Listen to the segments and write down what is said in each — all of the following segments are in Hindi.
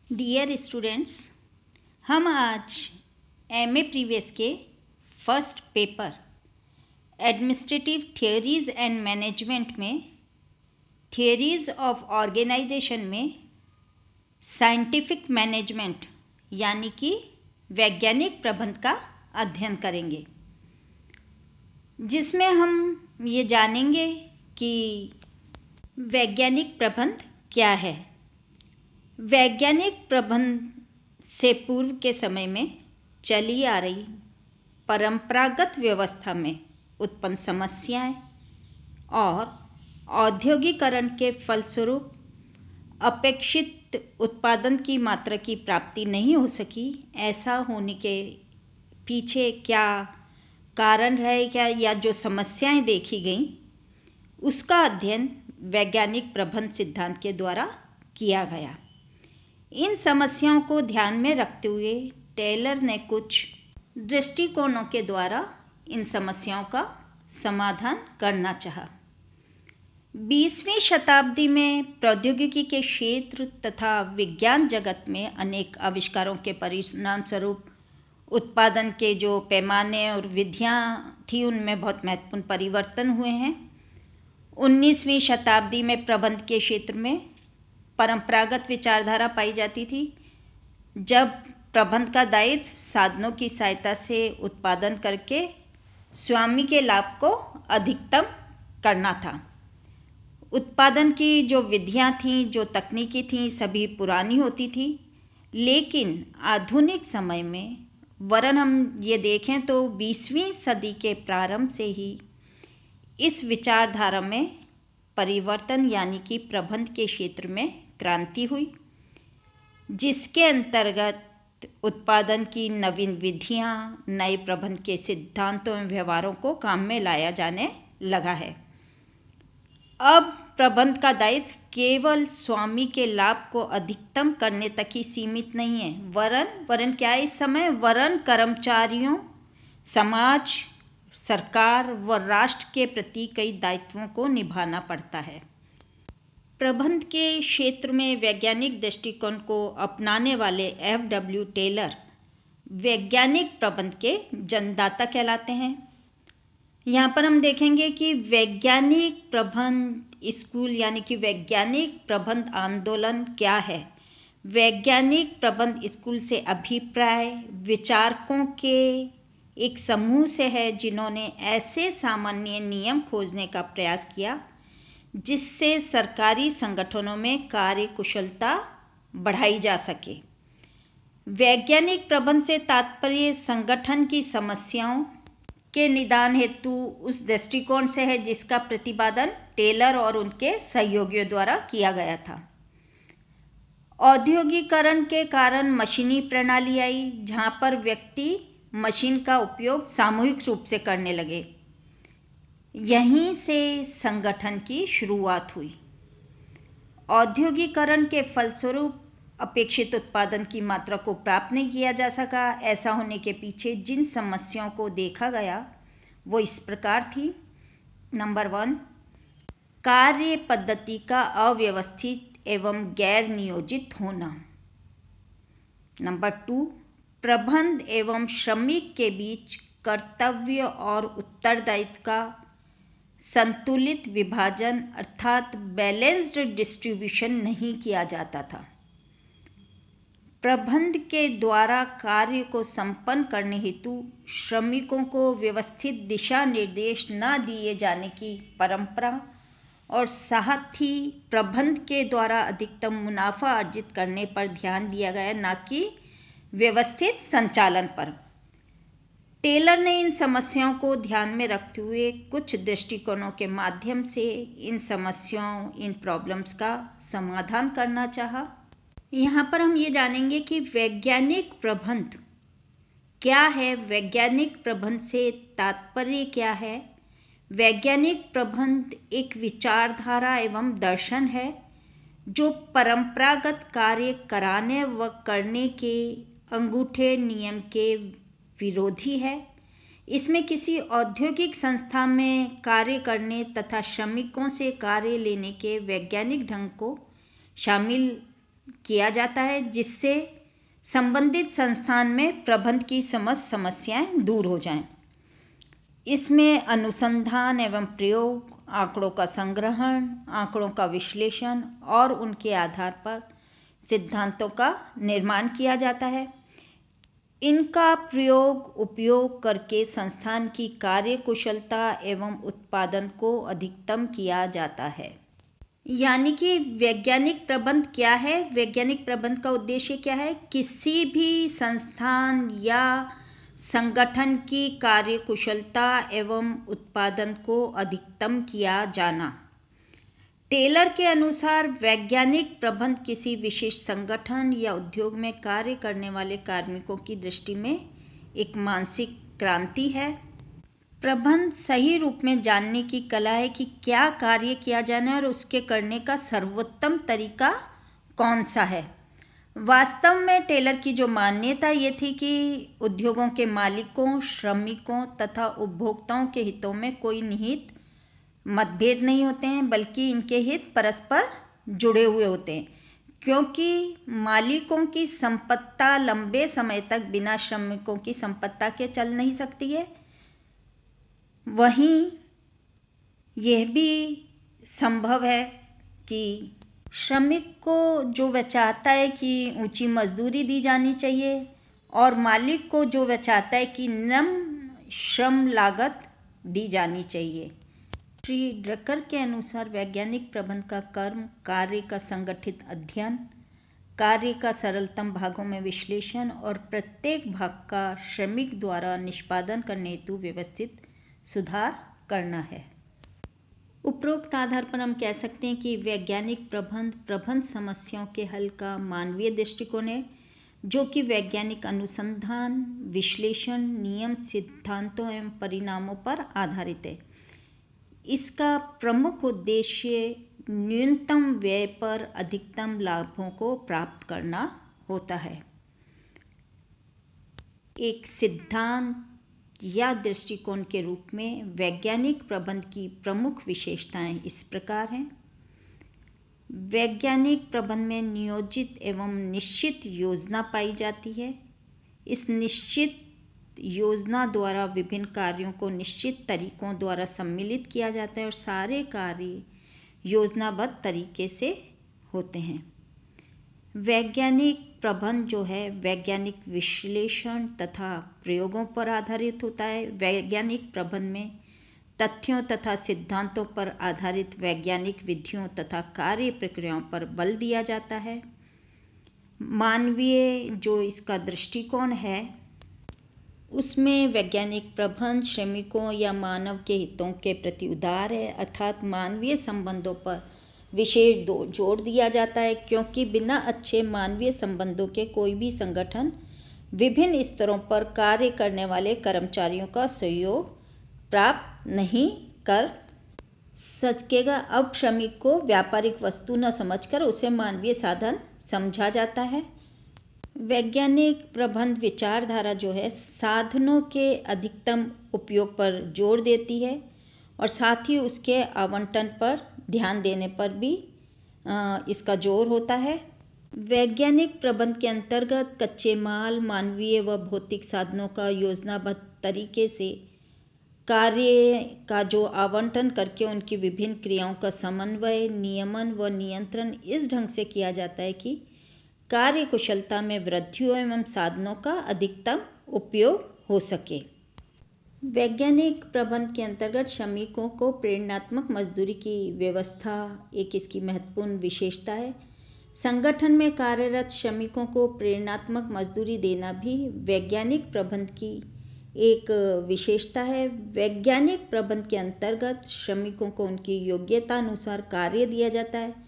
डियर स्टूडेंट्स, हम आज एमए प्रीवियस के first paper administrative theories and management में थियोरीज ऑफ ऑर्गेनाइजेशन में साइंटिफिक मैनेजमेंट यानी कि वैज्ञानिक प्रबंध का अध्ययन करेंगे, जिसमें हम ये जानेंगे कि वैज्ञानिक प्रबंध क्या है। वैज्ञानिक प्रबंध से पूर्व के समय में चली आ रही परंपरागत व्यवस्था में उत्पन्न समस्याएं और औद्योगिकरण के फलस्वरूप अपेक्षित उत्पादन की मात्रा की प्राप्ति नहीं हो सकी, ऐसा होने के पीछे क्या कारण रहे क्या या जो समस्याएं देखी गईं, उसका अध्ययन वैज्ञानिक प्रबंध सिद्धांत के द्वारा किया गया। इन समस्याओं को ध्यान में रखते हुए टेलर ने कुछ दृष्टिकोणों के द्वारा इन समस्याओं का समाधान करना चाहा। 20वीं शताब्दी में प्रौद्योगिकी के क्षेत्र तथा विज्ञान जगत में अनेक आविष्कारों के परिणाम स्वरूप उत्पादन के जो पैमाने और विधियां थी, उनमें बहुत महत्वपूर्ण परिवर्तन हुए हैं। 19वीं शताब्दी में प्रबंध के क्षेत्र में परंपरागत विचारधारा पाई जाती थी, जब प्रबंध का दायित्व साधनों की सहायता से उत्पादन करके स्वामी के लाभ को अधिकतम करना था। उत्पादन की जो विधियां थीं, जो तकनीकी थीं, सभी पुरानी होती थी, लेकिन आधुनिक समय में वरन हम ये देखें तो 20वीं सदी के प्रारंभ से ही इस विचारधारा में परिवर्तन यानी कि प्रबंध के क्षेत्र में क्रांति हुई, जिसके अंतर्गत उत्पादन की नवीन विधियां, नए प्रबंध के सिद्धांतों एवं व्यवहारों को काम में लाया जाने लगा है। अब प्रबंध का दायित्व केवल स्वामी के लाभ को अधिकतम करने तक ही सीमित नहीं है, वरन क्या है इस समय, वरन कर्मचारियों, समाज, सरकार व राष्ट्र के प्रति कई दायित्वों को निभाना पड़ता है। प्रबंध के क्षेत्र में वैज्ञानिक दृष्टिकोण को अपनाने वाले एफ.डब्ल्यू. टेलर वैज्ञानिक प्रबंध के जन्मदाता कहलाते हैं। यहाँ पर हम देखेंगे कि वैज्ञानिक प्रबंध स्कूल यानी कि वैज्ञानिक प्रबंध आंदोलन क्या है। वैज्ञानिक प्रबंध स्कूल से अभिप्राय विचारकों के एक समूह से है, जिन्होंने ऐसे सामान्य नियम खोजने का प्रयास किया जिससे सरकारी संगठनों में कार्यकुशलता बढ़ाई जा सके। वैज्ञानिक प्रबंध से तात्पर्य संगठन की समस्याओं के निदान हेतु उस दृष्टिकोण से है जिसका प्रतिपादन टेलर और उनके सहयोगियों द्वारा किया गया था। औद्योगिकरण के कारण मशीनी प्रणाली आई, जहां पर व्यक्ति मशीन का उपयोग सामूहिक रूप से करने लगे। यहीं से संगठन की शुरुआत हुई। औद्योगिकरण के फलस्वरूप अपेक्षित उत्पादन की मात्रा को प्राप्त नहीं किया जा सका। ऐसा होने के पीछे जिन समस्याओं को देखा गया वो इस प्रकार थी। नंबर 1, कार्य पद्धति का अव्यवस्थित एवं गैर नियोजित होना। नंबर 2, प्रबंध एवं श्रमिक के बीच कर्तव्य और उत्तरदायित्व का संतुलित विभाजन अर्थात बैलेंस्ड डिस्ट्रीब्यूशन नहीं किया जाता था। प्रबंध के द्वारा कार्य को संपन्न करने हेतु श्रमिकों को व्यवस्थित दिशा निर्देश न दिए जाने की परंपरा और साथ ही प्रबंध के द्वारा अधिकतम मुनाफा अर्जित करने पर ध्यान दिया गया, न कि व्यवस्थित संचालन पर। टेलर ने इन समस्याओं को ध्यान में रखते हुए कुछ दृष्टिकोणों के माध्यम से इन समस्याओं, इन प्रॉब्लम्स का समाधान करना चाहा। यहाँ पर हम ये जानेंगे कि वैज्ञानिक प्रबंध क्या है, वैज्ञानिक प्रबंध से तात्पर्य क्या है। वैज्ञानिक प्रबंध एक विचारधारा एवं दर्शन है जो परंपरागत कार्य कराने व करने के अंगूठे नियम के विरोधी है। इसमें किसी औद्योगिक संस्था में कार्य करने तथा श्रमिकों से कार्य लेने के वैज्ञानिक ढंग को शामिल किया जाता है, जिससे संबंधित संस्थान में प्रबंध की समस्त समस्याएं दूर हो जाएं। इसमें अनुसंधान एवं प्रयोग, आंकड़ों का संग्रहण, आंकड़ों का विश्लेषण और उनके आधार पर सिद्धांतों का निर्माण किया जाता है। इनका उपयोग करके संस्थान की कार्यकुशलता एवं उत्पादन को अधिकतम किया जाता है। यानी कि वैज्ञानिक प्रबंध क्या है? वैज्ञानिक प्रबंध का उद्देश्य क्या है? किसी भी संस्थान या संगठन की कार्यकुशलता एवं उत्पादन को अधिकतम किया जाना। टेलर के अनुसार वैज्ञानिक प्रबंध किसी विशेष संगठन या उद्योग में कार्य करने वाले कार्मिकों की दृष्टि में एक मानसिक क्रांति है। प्रबंध सही रूप में जानने की कला है कि क्या कार्य किया जाना है और उसके करने का सर्वोत्तम तरीका कौन सा है। वास्तव में टेलर की जो मान्यता ये थी कि उद्योगों के मालिकों, श्रमिकों तथा उपभोक्ताओं के हितों में कोई निहित मतभेद नहीं होते हैं, बल्कि इनके हित परस्पर जुड़े हुए होते हैं, क्योंकि मालिकों की संपत्ति लंबे समय तक बिना श्रमिकों की संपत्ति के चल नहीं सकती है। वहीं यह भी संभव है कि श्रमिक को जो वह चाहता है कि ऊंची मजदूरी दी जानी चाहिए और मालिक को जो वह चाहता है कि निम्न श्रम लागत दी जानी चाहिए। श्री ड्रकर के अनुसार वैज्ञानिक प्रबंध का कर्म कार्य का संगठित अध्ययन, कार्य का सरलतम भागों में विश्लेषण और प्रत्येक भाग का श्रमिक द्वारा निष्पादन करने हेतु व्यवस्थित सुधार करना है। उपरोक्त आधार पर हम कह सकते हैं कि वैज्ञानिक प्रबंध समस्याओं के हल का मानवीय दृष्टिकोण है, जो कि वैज्ञानिक अनुसंधान, विश्लेषण, नियम, सिद्धांतों एवं परिणामों पर आधारित है। इसका प्रमुख उद्देश्य न्यूनतम व्यय पर अधिकतम लाभों को प्राप्त करना होता है। एक सिद्धांत या दृष्टिकोण के रूप में वैज्ञानिक प्रबंध की प्रमुख विशेषताएं इस प्रकार हैं। वैज्ञानिक प्रबंध में नियोजित एवं निश्चित योजना पाई जाती है। इस निश्चित योजना द्वारा विभिन्न कार्यों को निश्चित तरीकों द्वारा सम्मिलित किया जाता है और सारे कार्य योजनाबद्ध तरीके से होते हैं। वैज्ञानिक प्रबंध जो है वैज्ञानिक विश्लेषण तथा प्रयोगों पर आधारित होता है। वैज्ञानिक प्रबंध में तथ्यों तथा सिद्धांतों पर आधारित वैज्ञानिक विधियों तथा कार्य प्रक्रियाओं पर बल दिया जाता है। मानवीय जो इसका दृष्टिकोण है उसमें वैज्ञानिक प्रबंध श्रमिकों या मानव के हितों के प्रति उदार है, अर्थात मानवीय संबंधों पर विशेष जोर दिया जाता है, क्योंकि बिना अच्छे मानवीय संबंधों के कोई भी संगठन विभिन्न स्तरों पर कार्य करने वाले कर्मचारियों का सहयोग प्राप्त नहीं कर सकेगा। अब श्रमिक को व्यापारिक वस्तु न समझकर उसे मानवीय साधन समझा जाता है। वैज्ञानिक प्रबंध विचारधारा जो है साधनों के अधिकतम उपयोग पर जोर देती है और साथ ही उसके आवंटन पर ध्यान देने पर भी इसका जोर होता है। वैज्ञानिक प्रबंध के अंतर्गत कच्चे माल, मानवीय व भौतिक साधनों का योजनाबद्ध तरीके से कार्य का जो आवंटन करके उनकी विभिन्न क्रियाओं का समन्वय, नियमन व नियंत्रण इस ढंग से किया जाता है कि कार्य कुशलता में वृद्धि हो एवं साधनों का अधिकतम उपयोग हो सके। वैज्ञानिक प्रबंध के अंतर्गत श्रमिकों को प्रेरणात्मक मजदूरी की व्यवस्था एक इसकी महत्वपूर्ण विशेषता है। संगठन में कार्यरत श्रमिकों को प्रेरणात्मक मजदूरी देना भी वैज्ञानिक प्रबंध की एक विशेषता है। वैज्ञानिक प्रबंध के अंतर्गत श्रमिकों को उनकी योग्यता अनुसार कार्य दिया जाता है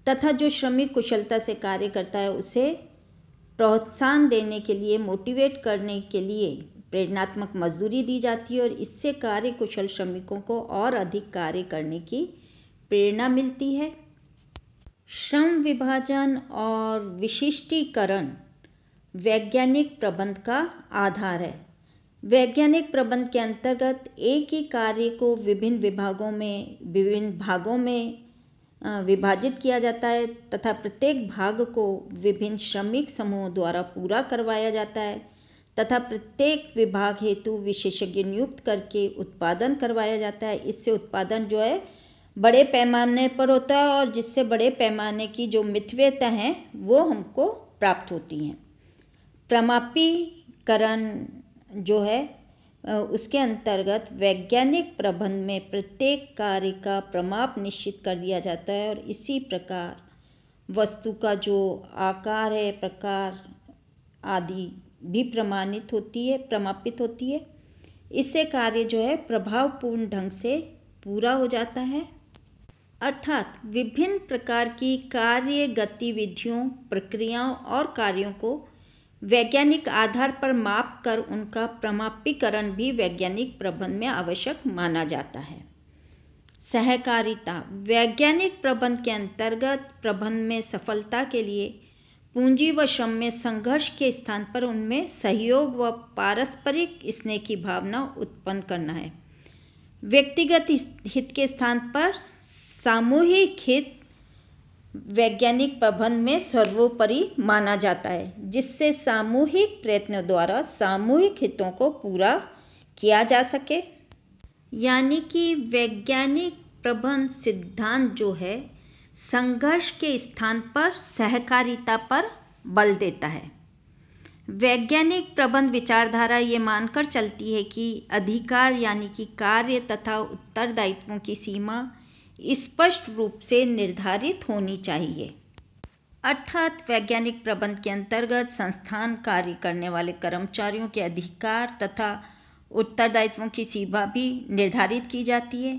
तथा जो श्रमिक कुशलता से कार्य करता है उसे प्रोत्साहन देने के लिए, मोटिवेट करने के लिए प्रेरणात्मक मजदूरी दी जाती है और इससे कार्य कुशल श्रमिकों को और अधिक कार्य करने की प्रेरणा मिलती है। श्रम विभाजन और विशिष्टीकरण वैज्ञानिक प्रबंध का आधार है। वैज्ञानिक प्रबंध के अंतर्गत एक ही कार्य को विभिन्न भागों में विभाजित किया जाता है तथा प्रत्येक भाग को विभिन्न श्रमिक समूहों द्वारा पूरा करवाया जाता है तथा प्रत्येक विभाग हेतु विशेषज्ञ नियुक्त करके उत्पादन करवाया जाता है। इससे उत्पादन जो है बड़े पैमाने पर होता है और जिससे बड़े पैमाने की जो मितव्ययता है वो हमको प्राप्त होती हैं। प्रमापीकरण जो है उसके अंतर्गत वैज्ञानिक प्रबंध में प्रत्येक कार्य का प्रमाप निश्चित कर दिया जाता है और इसी प्रकार वस्तु का जो आकार है, प्रकार आदि भी प्रमापित होती है। इससे कार्य जो है प्रभावपूर्ण ढंग से पूरा हो जाता है। अर्थात विभिन्न प्रकार की कार्य गतिविधियों, प्रक्रियाओं और कार्यों को वैज्ञानिक आधार पर माप कर उनका प्रमापीकरण भी वैज्ञानिक प्रबंध में आवश्यक माना जाता है। सहकारिता वैज्ञानिक प्रबंध के अंतर्गत प्रबंध में सफलता के लिए पूंजी व श्रम में संघर्ष के स्थान पर उनमें सहयोग व पारस्परिक स्नेह की भावना उत्पन्न करना है। व्यक्तिगत हित के स्थान पर सामूहिक हित वैज्ञानिक प्रबंध में सर्वोपरि माना जाता है, जिससे सामूहिक प्रयत्नों द्वारा सामूहिक हितों को पूरा किया जा सके। यानी कि वैज्ञानिक प्रबंध सिद्धांत जो है संघर्ष के स्थान पर सहकारिता पर बल देता है। वैज्ञानिक प्रबंध विचारधारा ये मानकर चलती है कि अधिकार यानी कि कार्य तथा उत्तरदायित्वों की सीमा स्पष्ट रूप से निर्धारित होनी चाहिए। अर्थात वैज्ञानिक प्रबंध के अंतर्गत संस्थान कार्य करने वाले कर्मचारियों के अधिकार तथा उत्तरदायित्वों की सीमा भी निर्धारित की जाती है।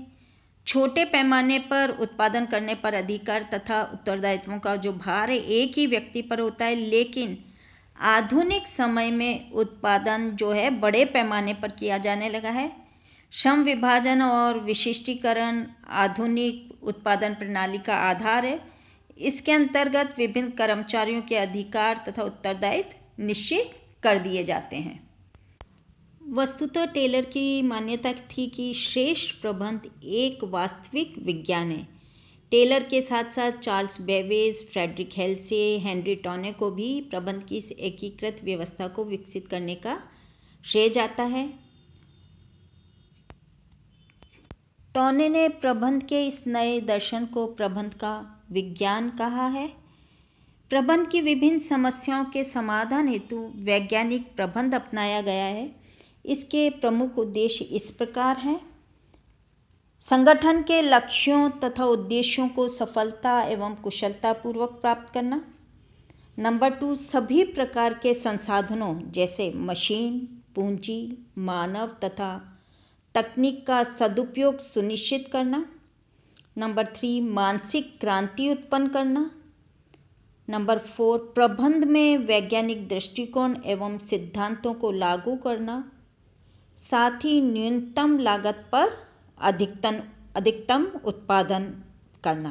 छोटे पैमाने पर उत्पादन करने पर अधिकार तथा उत्तरदायित्वों का जो भार है एक ही व्यक्ति पर होता है, लेकिन आधुनिक समय में उत्पादन जो है बड़े पैमाने पर किया जाने लगा है। श्रम विभाजन और विशिष्टीकरण आधुनिक उत्पादन प्रणाली का आधार है। इसके अंतर्गत विभिन्न कर्मचारियों के अधिकार तथा उत्तरदायित्व निश्चित कर दिए जाते हैं। वस्तुतः टेलर की मान्यता थी कि श्रेष्ठ प्रबंध एक वास्तविक विज्ञान है। टेलर के साथ साथ Charles Babbage, Frederick Halsey, Henry Towne को भी प्रबंध की इस एकीकृत व्यवस्था को विकसित करने का श्रेय जाता है। टॉने ने प्रबंध के इस नए दर्शन को प्रबंध का विज्ञान कहा है। प्रबंध की विभिन्न समस्याओं के समाधान हेतु वैज्ञानिक प्रबंध अपनाया गया है। इसके प्रमुख उद्देश्य इस प्रकार हैं: संगठन के लक्ष्यों तथा उद्देश्यों को सफलता एवं कुशलतापूर्वक प्राप्त करना। नंबर 2, सभी प्रकार के संसाधनों जैसे मशीन, पूंजी, मानव तथा तकनीक का सदुपयोग सुनिश्चित करना। नंबर 3, मानसिक क्रांति उत्पन्न करना। नंबर 4, प्रबंध में वैज्ञानिक दृष्टिकोण एवं सिद्धांतों को लागू करना। साथ ही न्यूनतम लागत पर अधिकतम उत्पादन करना।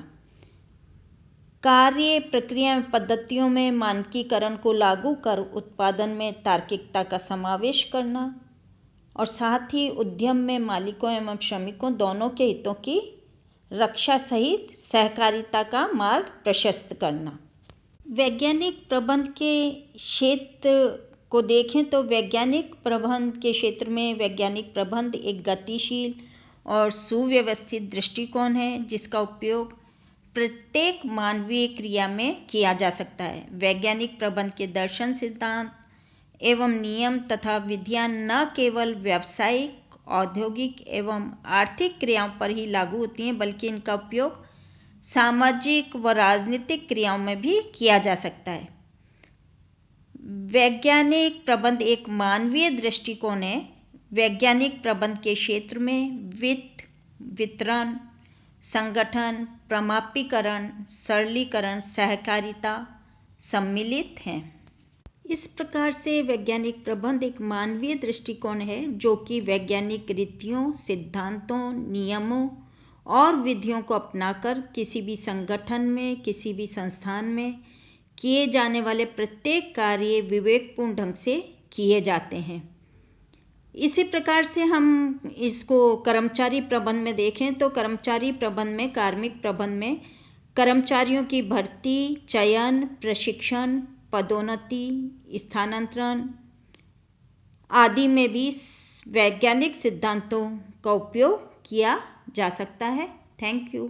कार्य प्रक्रिया पद्धतियों में मानकीकरण को लागू कर उत्पादन में तार्किकता का समावेश करना और साथ ही उद्यम में मालिकों एवं श्रमिकों दोनों के हितों की रक्षा सहित सहकारिता का मार्ग प्रशस्त करना। वैज्ञानिक प्रबंध के क्षेत्र को देखें तो वैज्ञानिक प्रबंध के क्षेत्र में वैज्ञानिक प्रबंध एक गतिशील और सुव्यवस्थित दृष्टिकोण है जिसका उपयोग प्रत्येक मानवीय क्रिया में किया जा सकता है। वैज्ञानिक प्रबंध के दर्शन, सिद्धांत एवं नियम तथा विधियां न केवल व्यावसायिक, औद्योगिक एवं आर्थिक क्रियाओं पर ही लागू होती हैं, बल्कि इनका उपयोग सामाजिक व राजनीतिक क्रियाओं में भी किया जा सकता है। वैज्ञानिक प्रबंध एक मानवीय दृष्टिकोण है। वैज्ञानिक प्रबंध के क्षेत्र में वित्त, वितरण, संगठन, प्रमापीकरण, सरलीकरण, सहकारिता सम्मिलित हैं। इस प्रकार से वैज्ञानिक प्रबंध एक मानवीय दृष्टिकोण है जो कि वैज्ञानिक रीतियों, सिद्धांतों, नियमों और विधियों को अपनाकर किसी भी संगठन में, किसी भी संस्थान में किए जाने वाले प्रत्येक कार्य विवेकपूर्ण ढंग से किए जाते हैं। इसी प्रकार से हम इसको कर्मचारी प्रबंध में देखें तो कर्मचारी प्रबंध में, कार्मिक प्रबंध में कर्मचारियों की भर्ती, चयन, प्रशिक्षण, पदोन्नति, स्थानांतरण आदि में भी वैज्ञानिक सिद्धांतों का उपयोग किया जा सकता है। Thank you.